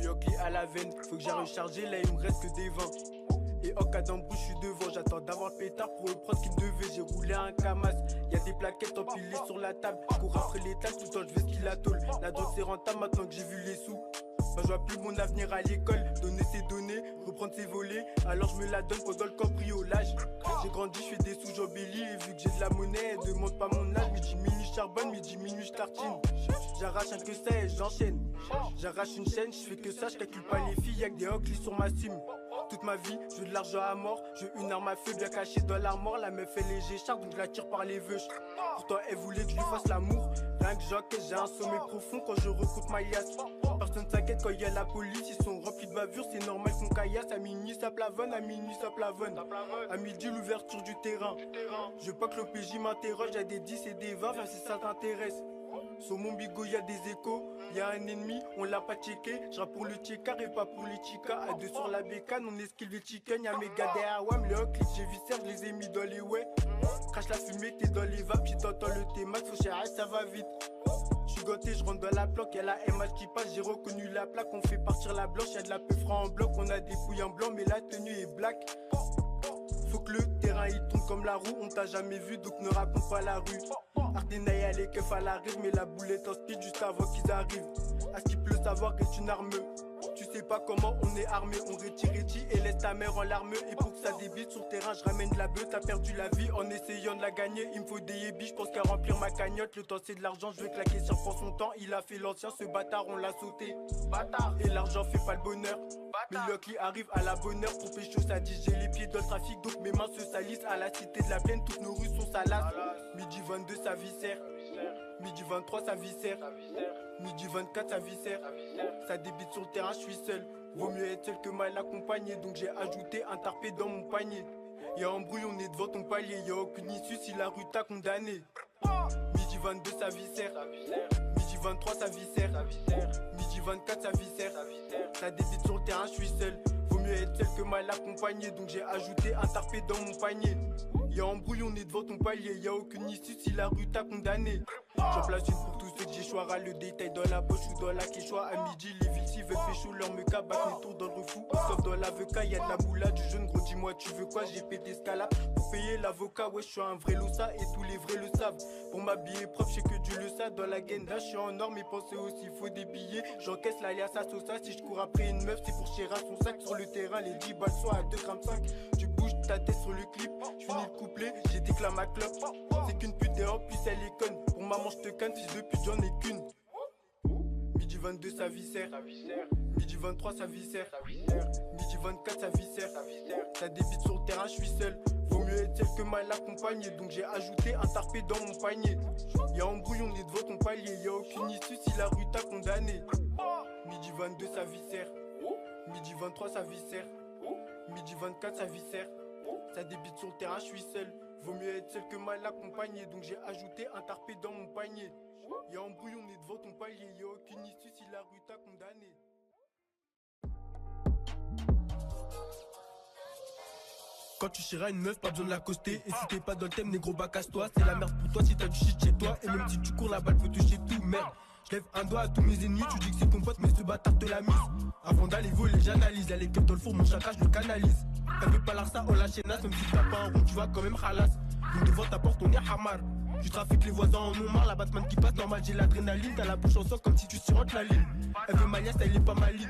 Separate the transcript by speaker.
Speaker 1: Yockli à la veine, faut que j'ai rechargé, là il me reste que des 20. Et en cas d'embrouille, je suis devant, j'attends d'avoir le pétard pour reprendre ce qu'il devait. J'ai roulé un camas, y'a des plaquettes empilées sur la table. Je cours après les tâches, tout le temps je vais ce qu'il a tôle. La drogue c'est rentable maintenant que j'ai vu les sous. Bah, je vois plus mon avenir à l'école, donner ses données, reprendre ses volets. Alors je me la donne pendant le cambriolage. J'ai grandi, je fais des sous, j'embellis. Et vu que j'ai de la monnaie, elle demande pas mon âge. Midi, minuit, charbonne, midi, minuit, je tartine. J'arrache un que ça et j'enchaîne. J'arrache une chaîne, je fais que ça, je calcule pas les filles, y'a que des hocklis sur ma sim. Toute ma vie, je veux de l'argent à mort. Je veux une arme à feu bien cachée dans l'armoire. La meuf elle est léchard donc je la tire par les vœux. Pourtant elle voulait que je lui fasse l'amour. Rien que j'encaisse, j'ai un sommeil profond quand je recoute ma liasse. Personne s'inquiète quand il y a la police, ils sont remplis de bavures, c'est normal qu'on caillasse. À minuit ça plavonne, à minuit ça plavonne. À midi l'ouverture du terrain. Je veux pas que l'OPJ m'interroge, y'a des 10 et des 20, enfin si ça t'intéresse. Sur mon bigot y'a des échos, y'a un ennemi, on l'a pas checké. J'rappe pour le tchekar et pas pour les chicas. À deux sur la bécane, on esquive les chicken. Y'a mes gars derrière WAM, les hocklis, j'ai viscère, je les ai mis dans les ouais. Crache la fumée, t'es dans les vapes, puis t'entends le T-Max, faut cher, ça va vite. J'suis gâté, j'rentre dans la bloc, y'a la MH qui passe, j'ai reconnu la plaque. On fait partir la blanche, y'a de la peu franc en bloc. On a des couilles en blanc, mais la tenue est black. Faut que le terrain il tourne comme la roue, on t'a jamais vu donc ne raconte pas la rue. Ardena y'a les keufs à la rive, mais la boulette en speed juste avant qu'ils arrivent. À ce qu'il peut savoir que c'est une arme. Tu sais pas comment on est armé, on retire et laisse ta mère en larmes. Et pour que ça débite sur le terrain, je ramène de la bœuf. T'as perdu la vie en essayant de la gagner. Il me faut des yébis, je pense qu'à remplir ma cagnotte. Le temps c'est de l'argent, je veux que la question prend son temps. Il a fait l'ancien, ce bâtard on l'a sauté. Bâtard. Et l'argent fait pas le bonheur. Mais Yockli arrive à la bonne heure. Pour pécho ça dit j'ai les pieds dans le trafic, donc mes mains se salissent. À la cité de la plaine, toutes nos rues sont salaces. Midi 22 ça viscère. Midi 23 ça viscère. Midi 24 ça viscère. Ça débite sur le terrain, je suis seul. Vaut mieux être seul que mal accompagné. Donc j'ai ajouté un tarpé dans mon panier. Y'a embrouille, on est devant ton palier. Y'a aucune issue si la rue t'a condamné. Midi 22 ça viscère. Midi 23 ça viscère. Midi 24 ça viscère. Ça débite sur le terrain, je suis seul. Vaut mieux être seul que mal accompagné. Donc j'ai ajouté un tarpé dans mon panier. Y'a embrouille, on est devant ton palier. Y'a aucune issue si la rue t'a condamné. J'en place une pour tous ceux que j'échouera. Le détail dans la poche ou dans la quechua. À midi, les villes veulent pécho leur me battent mes tours dans le refou. Sauf dans l'avocat, y'a de la boula du jeune gros. Dis-moi, tu veux quoi? J'ai pété scalap pour payer l'avocat. Ouais, je suis un vrai losa et tous les vrais le savent. Pour m'habiller propre, je sais que Dieu le sait. Dans la gaine, là, je suis en or, mais pensez aussi, faut des billets. J'encaisse l'alias à Sosa. Si je cours après une meuf, c'est pour chérir son sac. Sur le terrain, les 10 balles sont à 2,5 g. Tu bouges ta tête sur le clip. Je finis le couplet, j'ai déclaré ma clope. C'est qu'une pute et en plus elle est conne. Pour maman, je te canne, fils de pute, j'en ai qu'une. Midi 22 ça viscère. Midi 23 ça viscère. Midi 24 ça viscère. Ça débite sur le terrain, je suis seul. Vaut mieux être seul que mal accompagné. Donc j'ai ajouté un tarpé dans mon panier. Y'a embrouille, on est devant ton palier. Y'a aucune issue si la rue t'a condamné. Midi 22 ça viscère. Midi 23 ça viscère. Midi 24 ça viscère. Ça débite sur le terrain, je suis seul. Vaut mieux être seul que mal accompagné. Donc j'ai ajouté un tarpé dans mon panier. Y'a embrouille, on est devant ton palier. Y'a aucune issue si la rue t'a condamné. Quand tu chieras une meuf, pas besoin de l'accoster. Et si t'es pas dans le thème, négro, bah casse-toi. C'est la merde pour toi si t'as du shit chez toi. Et même si tu cours, la balle peut toucher tout, merde. J'lève un doigt à tous mes ennemis, tu dis que c'est ton pote, mais ce bâtard te l'a mise. Avant d'aller voler, j'analyse. Elle est que dans le four, mon chakra, je le canalise. Elle veut pas l'arsa, on la chaînasse. Même si t'as pas un rond, tu vas quand même halas. Donc devant ta porte, on est hamar. Tu trafiques les voisins en ont marre, la Batman qui passe, normal, j'ai l'adrénaline. T'as la bouche en sang comme si tu surantes la ligne. Elle veut ma liasse, elle est pas maline.